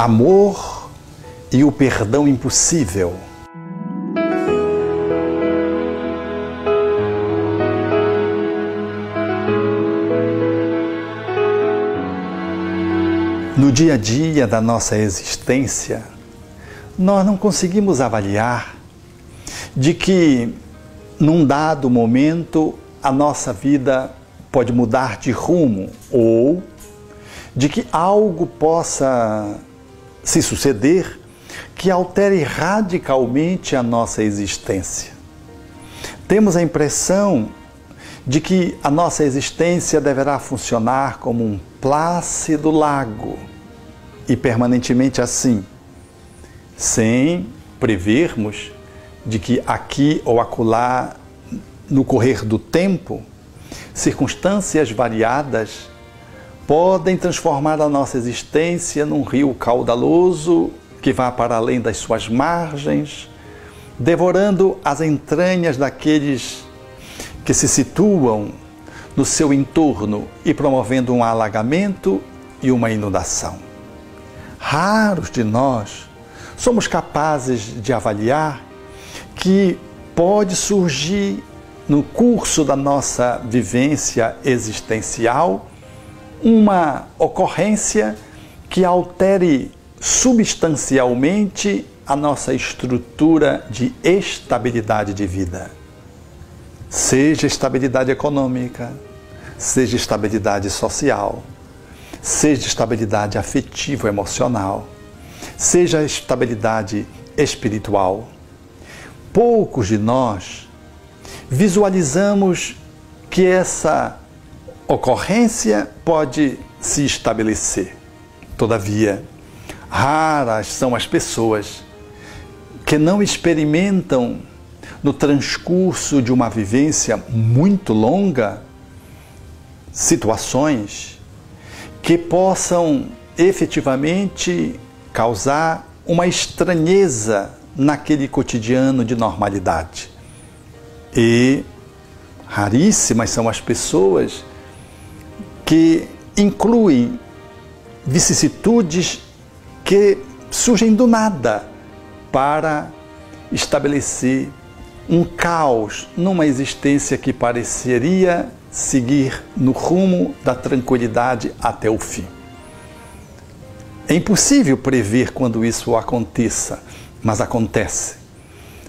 amor e o perdão impossível. No dia a dia da nossa existência, nós não conseguimos avaliar de que, num dado momento, a nossa vida pode mudar de rumo ou de que algo possa se suceder que altere radicalmente a nossa existência. Temos a impressão de que a nossa existência deverá funcionar como um plácido lago e permanentemente assim, sem prevermos de que aqui ou acolá, no correr do tempo, circunstâncias variadas podem transformar a nossa existência num rio caudaloso que vá para além das suas margens, devorando as entranhas daqueles que se situam no seu entorno e promovendo um alagamento e uma inundação. Raros de nós somos capazes de avaliar que pode surgir no curso da nossa vivência existencial uma ocorrência que altere substancialmente a nossa estrutura de estabilidade de vida. Seja estabilidade econômica, seja estabilidade social, seja estabilidade afetivo-emocional, seja estabilidade espiritual. Poucos de nós visualizamos que essa ocorrência pode se estabelecer. Todavia, raras são as pessoas que não experimentam, no transcurso de uma vivência muito longa, situações que possam efetivamente causar uma estranheza naquele cotidiano de normalidade. E raríssimas são as pessoas que incluem vicissitudes que surgem do nada para estabelecer um caos numa existência que pareceria seguir no rumo da tranquilidade até o fim. É impossível prever quando isso aconteça, mas acontece.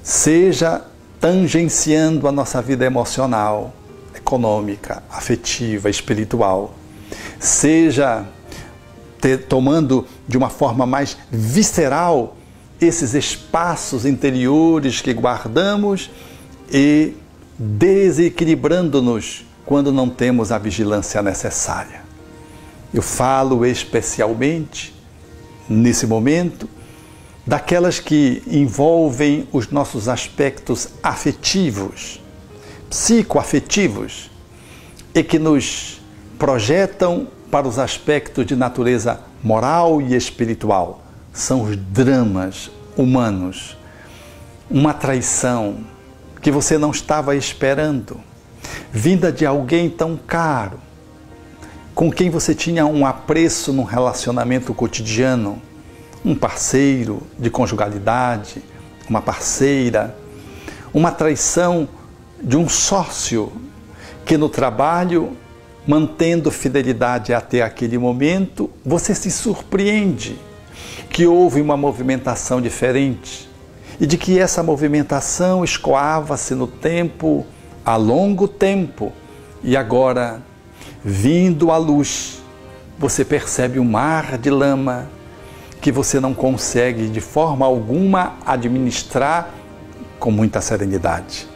Seja tangenciando a nossa vida emocional, econômica, afetiva, espiritual, seja tomando de uma forma mais visceral esses espaços interiores que guardamos e desequilibrando-nos quando não temos a vigilância necessária. Eu falo especialmente, nesse momento, daquelas que envolvem os nossos aspectos afetivos, psicoafetivos, e que nos projetam para os aspectos de natureza moral e espiritual. São os dramas humanos, uma traição que você não estava esperando, vinda de alguém tão caro, com quem você tinha um apreço num relacionamento cotidiano, um parceiro de conjugalidade, uma parceira, uma traição de um sócio que no trabalho, mantendo fidelidade até aquele momento, você se surpreende que houve uma movimentação diferente e de que essa movimentação escoava-se no tempo, a longo tempo, e agora, vindo à luz, você percebe um mar de lama que você não consegue de forma alguma administrar com muita serenidade.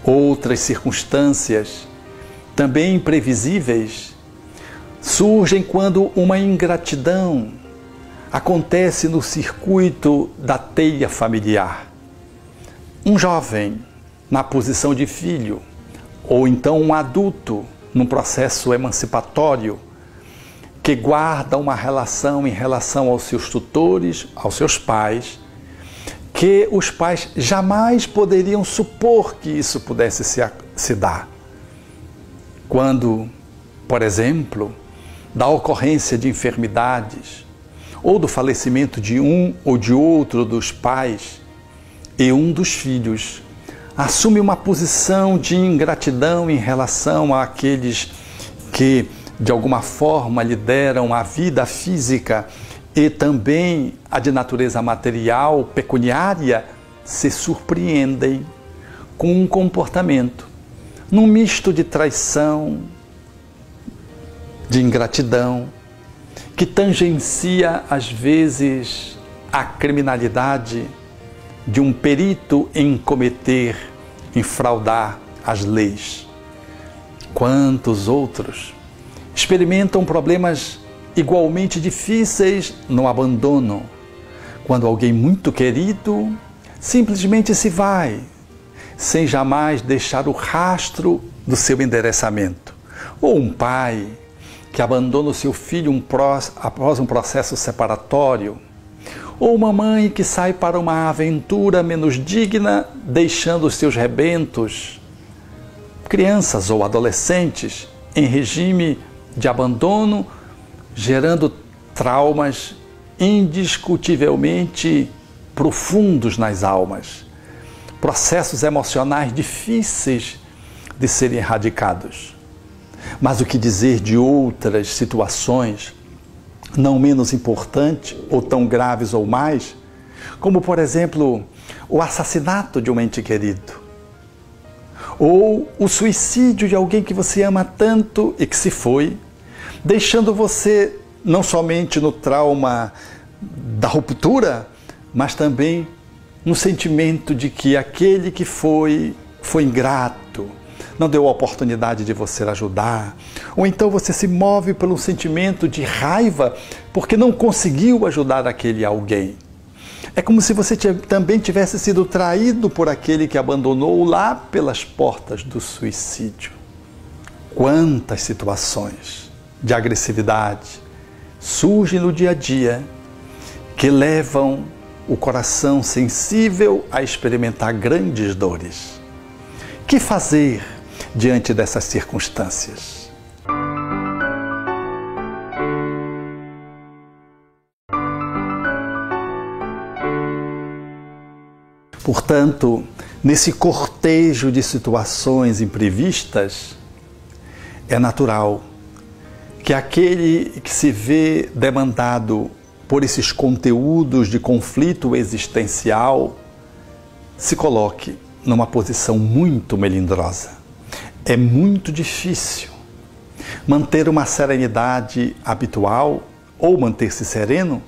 Outras circunstâncias, também imprevisíveis, surgem quando uma ingratidão acontece no circuito da teia familiar. Um jovem na posição de filho, ou então um adulto num processo emancipatório, que guarda uma relação em relação aos seus tutores, aos seus pais, que os pais jamais poderiam supor que isso pudesse se dar. Quando, por exemplo, da ocorrência de enfermidades, ou do falecimento de um ou de outro dos pais, e um dos filhos assume uma posição de ingratidão em relação àqueles que, de alguma forma, lhe deram a vida física e também a de natureza material, pecuniária, se surpreendem com um comportamento, num misto de traição, de ingratidão, que tangencia, às vezes, a criminalidade de um perito em cometer, em fraudar as leis. Quantos outros experimentam problemas igualmente difíceis no abandono, quando alguém muito querido simplesmente se vai, sem jamais deixar o rastro do seu endereçamento. Ou um pai que abandona o seu filho após um processo separatório. Ou uma mãe que sai para uma aventura menos digna, deixando os seus rebentos. Crianças ou adolescentes em regime de abandono, gerando traumas indiscutivelmente profundos nas almas. Processos emocionais difíceis de serem erradicados. Mas o que dizer de outras situações não menos importantes ou tão graves ou mais, como, por exemplo, o assassinato de um ente querido, ou o suicídio de alguém que você ama tanto e que se foi, deixando você não somente no trauma da ruptura, mas também no sentimento de que aquele que foi ingrato, não deu a oportunidade de você ajudar, ou então você se move pelo sentimento de raiva porque não conseguiu ajudar aquele alguém. É como se você também tivesse sido traído por aquele que abandonou lá pelas portas do suicídio. Quantas situações de agressividade surgem no dia a dia que levam o coração sensível a experimentar grandes dores. Que fazer diante dessas circunstâncias? Portanto, nesse cortejo de situações imprevistas, é natural que aquele que se vê demandado por esses conteúdos de conflito existencial se coloque numa posição muito melindrosa. É muito difícil manter uma serenidade habitual ou manter-se sereno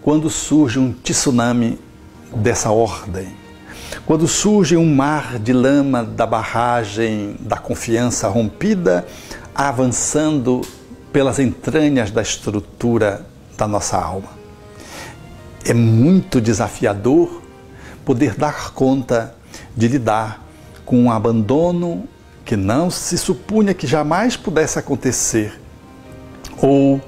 quando surge um tsunami dessa ordem, quando surge um mar de lama da barragem da confiança rompida, avançando pelas entranhas da estrutura da nossa alma. É muito desafiador poder dar conta de lidar com um abandono que não se supunha que jamais pudesse acontecer, ou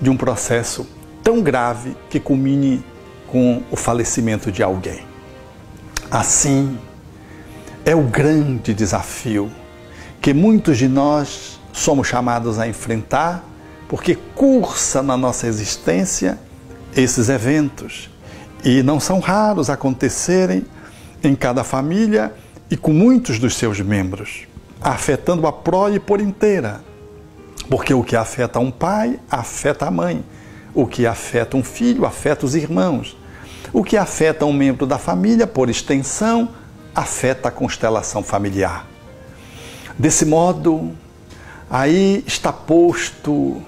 de um processo tão grave que culmine com o falecimento de alguém. Assim, é o grande desafio que muitos de nós somos chamados a enfrentar, porque cursa na nossa existência esses eventos, e não são raros acontecerem em cada família e com muitos dos seus membros, afetando a prole por inteira, porque o que afeta um pai, afeta a mãe, o que afeta um filho, afeta os irmãos, o que afeta um membro da família, por extensão, afeta a constelação familiar. Desse modo, aí está posto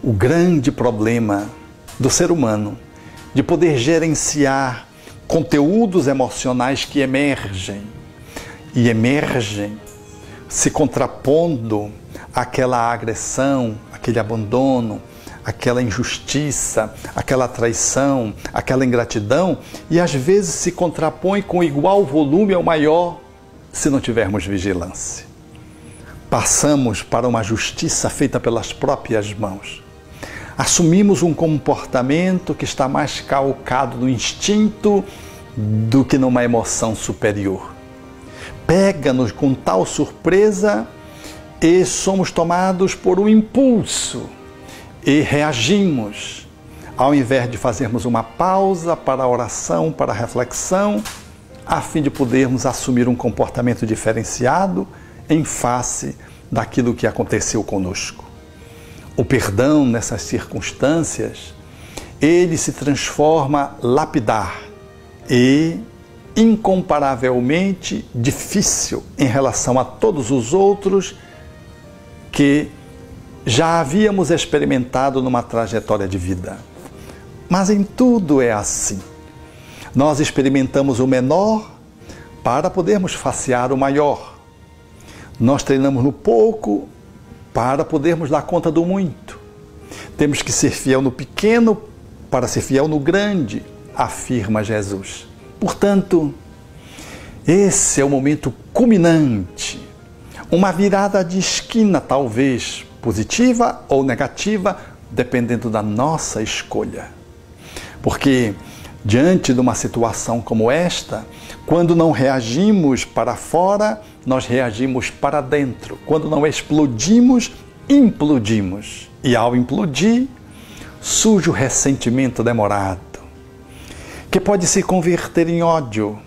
o grande problema do ser humano, de poder gerenciar conteúdos emocionais que emergem se contrapondo àquela agressão, aquele abandono, aquela injustiça, aquela traição, aquela ingratidão, e às vezes se contrapõe com igual volume ou maior se não tivermos vigilância. Passamos para uma justiça feita pelas próprias mãos. Assumimos um comportamento que está mais calcado no instinto do que numa emoção superior. Pega-nos com tal surpresa e somos tomados por um impulso e reagimos ao invés de fazermos uma pausa para a oração, para a reflexão, a fim de podermos assumir um comportamento diferenciado em face daquilo que aconteceu conosco. O perdão nessas circunstâncias, ele se transforma lapidar e incomparavelmente difícil em relação a todos os outros que já havíamos experimentado numa trajetória de vida. Mas em tudo é assim. Nós experimentamos o menor para podermos facear o maior. Nós treinamos no pouco para podermos dar conta do muito. Temos que ser fiel no pequeno para ser fiel no grande, afirma Jesus. Portanto, esse é o momento culminante, uma virada de esquina, talvez positiva ou negativa, dependendo da nossa escolha. Porque, diante de uma situação como esta, quando não reagimos para fora, nós reagimos para dentro. Quando não explodimos, implodimos. E ao implodir, surge o ressentimento demorado, que pode se converter em ódio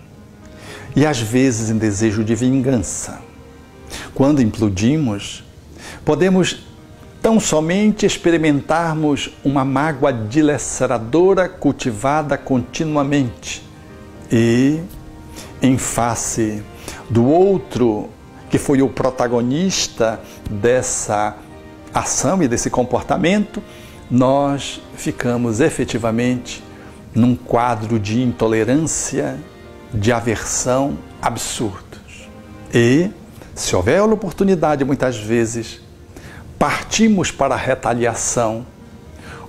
e às vezes em desejo de vingança. Quando implodimos, podemos tão somente experimentarmos uma mágoa dilaceradora cultivada continuamente e, em face do outro que foi o protagonista dessa ação e desse comportamento, nós ficamos efetivamente num quadro de intolerância, de aversão absurdos. E, se houver oportunidade, muitas vezes, partimos para a retaliação,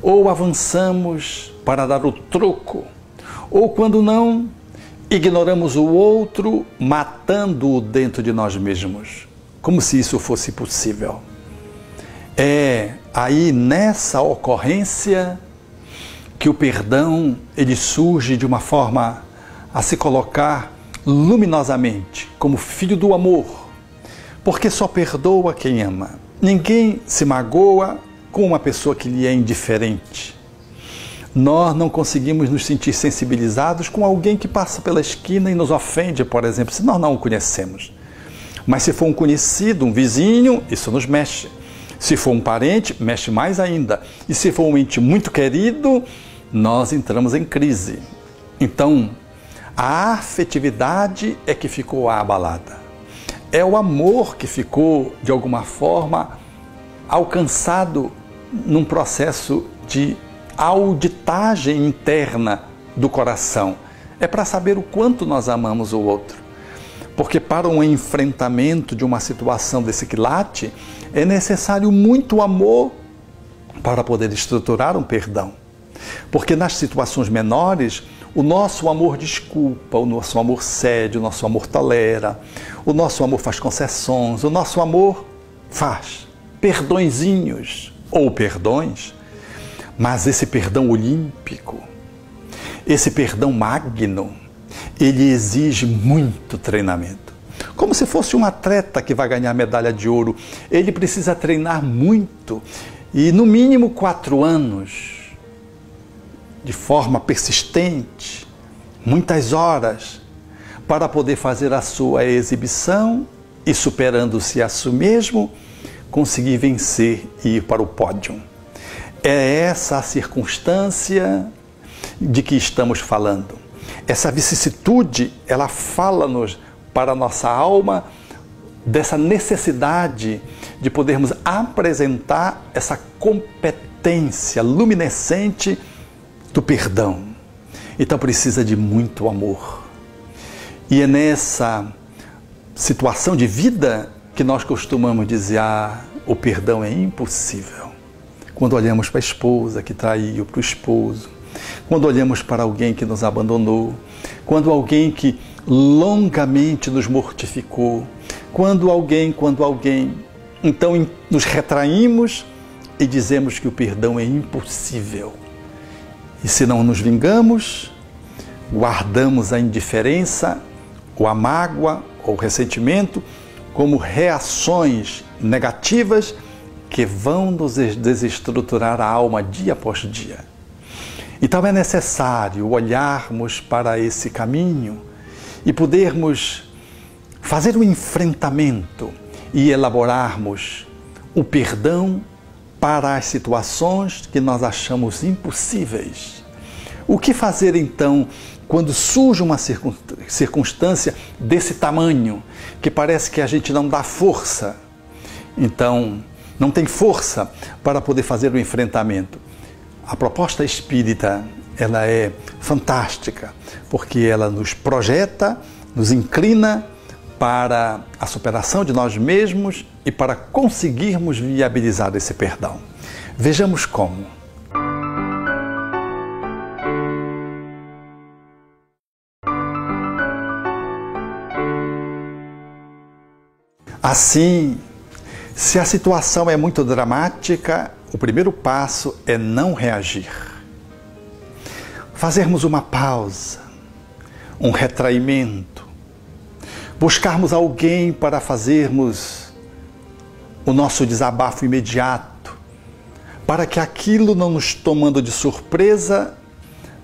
ou avançamos para dar o troco, ou quando não, ignoramos o outro, matando-o dentro de nós mesmos, como se isso fosse possível. É aí nessa ocorrência que o perdão ele surge de uma forma a se colocar luminosamente como filho do amor, porque só perdoa quem ama. Ninguém se magoa com uma pessoa que lhe é indiferente. Nós não conseguimos nos sentir sensibilizados com alguém que passa pela esquina e nos ofende, por exemplo, se nós não o conhecemos. Mas se for um conhecido, um vizinho, isso nos mexe. Se for um parente, mexe mais ainda. E se for um ente muito querido, nós entramos em crise. Então, a afetividade é que ficou abalada. É o amor que ficou, de alguma forma, alcançado num processo de auditagem interna do coração. É para saber o quanto nós amamos o outro. Porque para um enfrentamento de uma situação desse quilate, é necessário muito amor para poder estruturar um perdão. Porque nas situações menores, o nosso amor desculpa, o nosso amor cede, o nosso amor tolera, o nosso amor faz concessões, o nosso amor faz perdõezinhos ou perdões, mas esse perdão olímpico, esse perdão magno, ele exige muito treinamento. Como se fosse um atleta que vai ganhar medalha de ouro, ele precisa treinar muito e no mínimo 4 anos, de forma persistente, muitas horas, para poder fazer a sua exibição e, superando-se a si mesmo, conseguir vencer e ir para o pódio. É essa a circunstância de que estamos falando. Essa vicissitude, ela fala-nos para a nossa alma dessa necessidade de podermos apresentar essa competência luminescente do perdão. Então precisa de muito amor. E é nessa situação de vida que nós costumamos dizer: o perdão é impossível. Quando olhamos para a esposa que traiu, para o esposo, quando olhamos para alguém que nos abandonou, quando alguém que longamente nos mortificou, quando alguém, então nos retraímos e dizemos que o perdão é impossível. E se não nos vingamos, guardamos a indiferença, ou a mágoa, ou o ressentimento, como reações negativas que vão nos desestruturar a alma dia após dia. Então é necessário olharmos para esse caminho e podermos fazer um enfrentamento e elaborarmos o perdão para as situações que nós achamos impossíveis. O que fazer então quando surge uma circunstância desse tamanho, que parece que a gente não dá força? Então, não tem força para poder fazer o enfrentamento. A proposta espírita, ela é fantástica, porque ela nos projeta, nos inclina para a superação de nós mesmos e para conseguirmos viabilizar esse perdão. Vejamos como. Assim, se a situação é muito dramática, o primeiro passo é não reagir. Fazermos uma pausa, um retraimento, buscarmos alguém para fazermos o nosso desabafo imediato, para que aquilo não nos tomando de surpresa,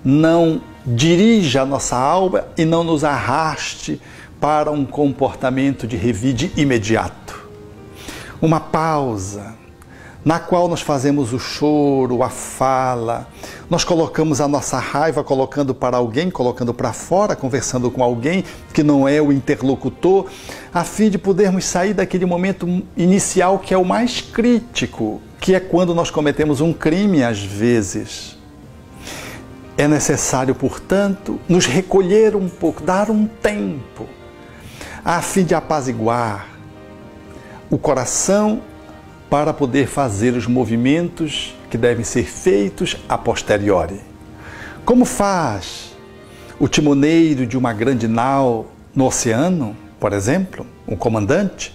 não dirija a nossa alma e não nos arraste para um comportamento de revide imediato. Uma pausa, na qual nós fazemos o choro, a fala, nós colocamos a nossa raiva, colocando para alguém, colocando para fora, conversando com alguém que não é o interlocutor, a fim de podermos sair daquele momento inicial que é o mais crítico, que é quando nós cometemos um crime às vezes. É necessário, portanto, nos recolher um pouco, dar um tempo, a fim de apaziguar o coração para poder fazer os movimentos que devem ser feitos a posteriori. Como faz o timoneiro de uma grande nau no oceano, por exemplo, um comandante,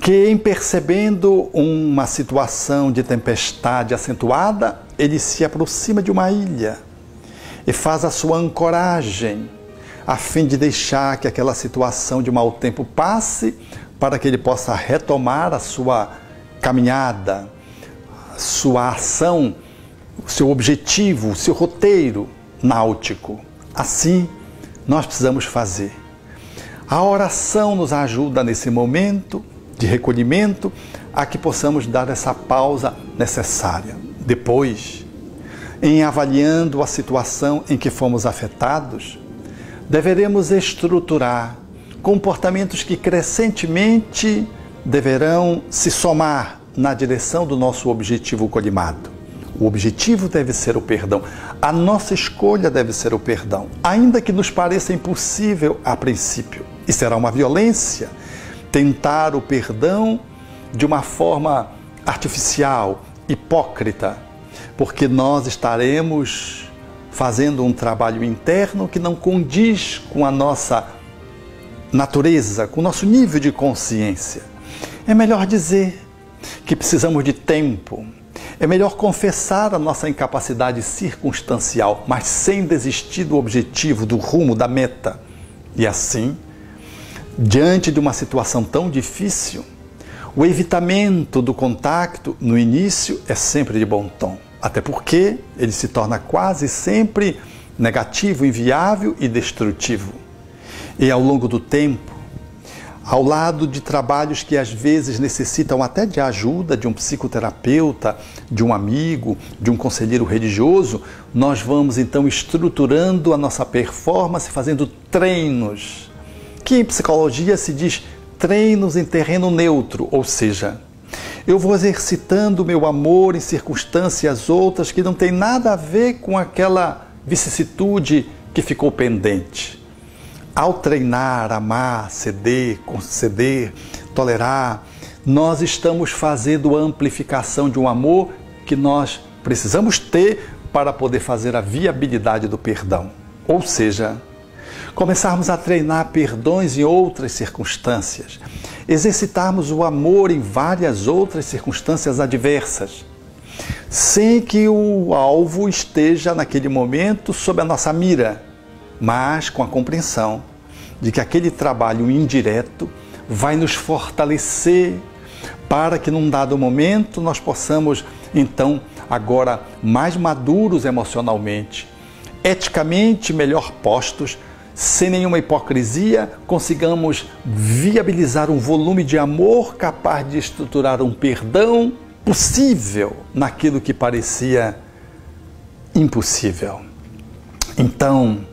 que em percebendo uma situação de tempestade acentuada, ele se aproxima de uma ilha e faz a sua ancoragem, a fim de deixar que aquela situação de mau tempo passe, para que ele possa retomar a sua caminhada, a sua ação, o seu objetivo, o seu roteiro náutico. Assim, nós precisamos fazer. A oração nos ajuda nesse momento de recolhimento a que possamos dar essa pausa necessária. Depois, em avaliando a situação em que fomos afetados, deveremos estruturar comportamentos que crescentemente deverão se somar na direção do nosso objetivo colimado. O objetivo deve ser o perdão. A nossa escolha deve ser o perdão, ainda que nos pareça impossível a princípio. E será uma violência tentar o perdão de uma forma artificial, hipócrita, porque nós estaremos fazendo um trabalho interno que não condiz com a nossa natureza, com o nosso nível de consciência. É melhor dizer que precisamos de tempo, é melhor confessar a nossa incapacidade circunstancial, mas sem desistir do objetivo, do rumo, da meta. E assim, diante de uma situação tão difícil, o evitamento do contato no início é sempre de bom tom. Até porque ele se torna quase sempre negativo, inviável e destrutivo. E ao longo do tempo, ao lado de trabalhos que às vezes necessitam até de ajuda de um psicoterapeuta, de um amigo, de um conselheiro religioso, nós vamos então estruturando a nossa performance, fazendo treinos, que em psicologia se diz treinos em terreno neutro, ou seja, eu vou exercitando o meu amor em circunstâncias outras que não tem nada a ver com aquela vicissitude que ficou pendente. Ao treinar, amar, ceder, conceder, tolerar, nós estamos fazendo a amplificação de um amor que nós precisamos ter para poder fazer a viabilidade do perdão. Ou seja, começarmos a treinar perdões em outras circunstâncias, exercitarmos o amor em várias outras circunstâncias adversas, sem que o alvo esteja naquele momento sob a nossa mira, mas com a compreensão de que aquele trabalho indireto vai nos fortalecer para que num dado momento nós possamos, então, agora mais maduros emocionalmente, eticamente melhor postos, sem nenhuma hipocrisia, consigamos viabilizar um volume de amor capaz de estruturar um perdão possível naquilo que parecia impossível. Então,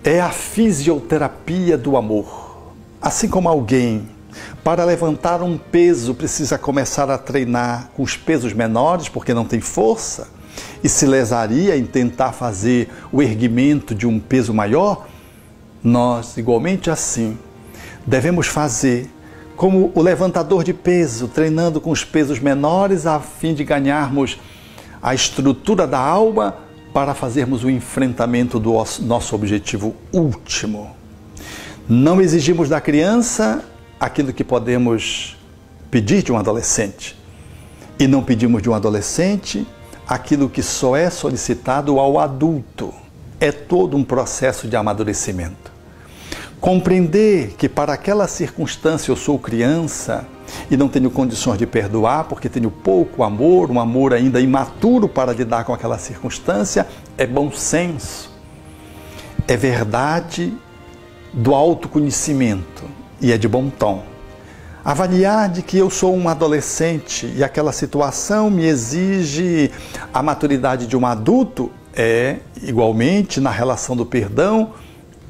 é a fisioterapia do amor. Assim como alguém, para levantar um peso, precisa começar a treinar com os pesos menores, porque não tem força, e se lesaria em tentar fazer o erguimento de um peso maior, nós, igualmente assim, devemos fazer como o levantador de peso, treinando com os pesos menores a fim de ganharmos a estrutura da alma para fazermos o enfrentamento do nosso objetivo último. Não exigimos da criança aquilo que podemos pedir de um adolescente. E não pedimos de um adolescente aquilo que só é solicitado ao adulto. É todo um processo de amadurecimento. Compreender que para aquela circunstância eu sou criança e não tenho condições de perdoar porque tenho pouco amor, um amor ainda imaturo para lidar com aquela circunstância, é bom senso. É verdade do autoconhecimento e é de bom tom. Avaliar de que eu sou um adolescente e aquela situação me exige a maturidade de um adulto é, igualmente, na relação do perdão,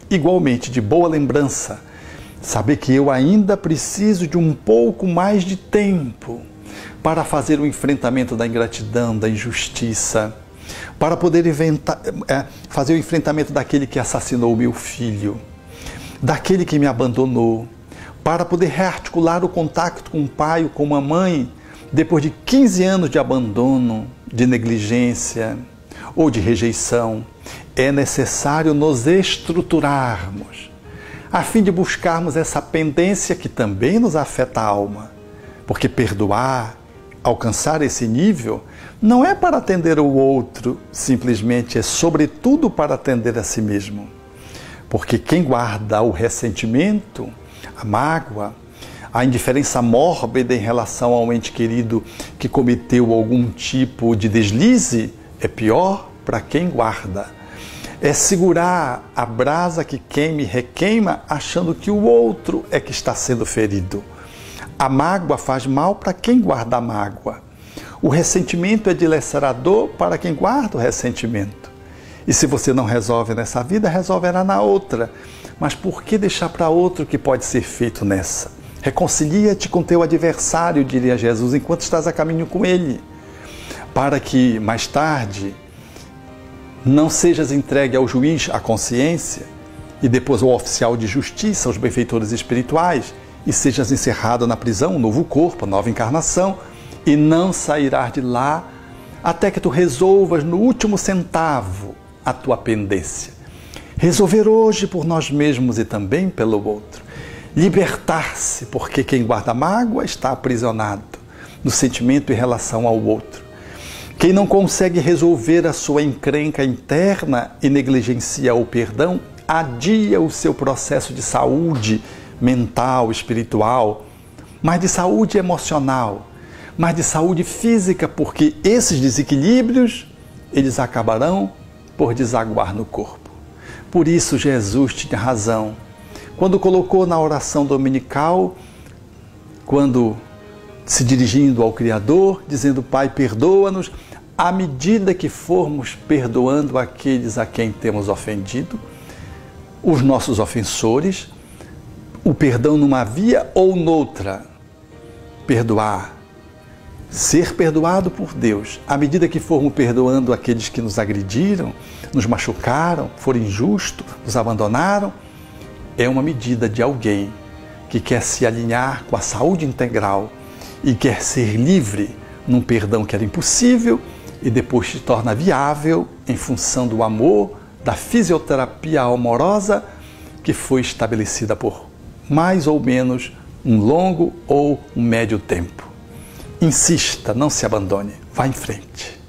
igualmente de boa lembrança. Saber que eu ainda preciso de um pouco mais de tempo para fazer o enfrentamento da ingratidão, da injustiça, para poder fazer o enfrentamento daquele que assassinou o meu filho, daquele que me abandonou, para poder rearticular o contato com o pai ou com a mãe, depois de 15 anos de abandono, de negligência ou de rejeição. É necessário nos estruturarmos, a fim de buscarmos essa pendência que também nos afeta a alma. Porque perdoar, alcançar esse nível, não é para atender o outro, simplesmente é sobretudo para atender a si mesmo. Porque quem guarda o ressentimento, a mágoa, a indiferença mórbida em relação ao ente querido que cometeu algum tipo de deslize, é pior para quem guarda. É segurar a brasa que queima e requeima, achando que o outro é que está sendo ferido. A mágoa faz mal para quem guarda a mágoa. O ressentimento é dilacerador para quem guarda o ressentimento. E se você não resolve nessa vida, resolverá na outra. Mas por que deixar para outro o que pode ser feito nessa? Reconcilia-te com teu adversário, diria Jesus, enquanto estás a caminho com ele, para que mais tarde não sejas entregue ao juiz, à consciência, e depois ao oficial de justiça, aos benfeitores espirituais, e sejas encerrado na prisão, um novo corpo, nova encarnação, e não sairás de lá até que tu resolvas no último centavo a tua pendência. Resolver hoje por nós mesmos e também pelo outro. Libertar-se, porque quem guarda mágoa está aprisionado no sentimento em relação ao outro. Quem não consegue resolver a sua encrenca interna e negligencia o perdão, adia o seu processo de saúde mental, espiritual, mas de saúde emocional, mas de saúde física, porque esses desequilíbrios, eles acabarão por desaguar no corpo. Por isso Jesus tinha razão quando colocou na oração dominical, quando se dirigindo ao Criador, dizendo: Pai, perdoa-nos, à medida que formos perdoando aqueles a quem temos ofendido, os nossos ofensores, o perdão numa via ou noutra. Perdoar, ser perdoado por Deus, à medida que formos perdoando aqueles que nos agrediram, nos machucaram, foram injustos, nos abandonaram, é uma medida de alguém que quer se alinhar com a saúde integral e quer ser livre num perdão que era impossível e depois se torna viável em função do amor, da fisioterapia amorosa que foi estabelecida por mais ou menos um longo ou um médio tempo. Insista, não se abandone, vá em frente.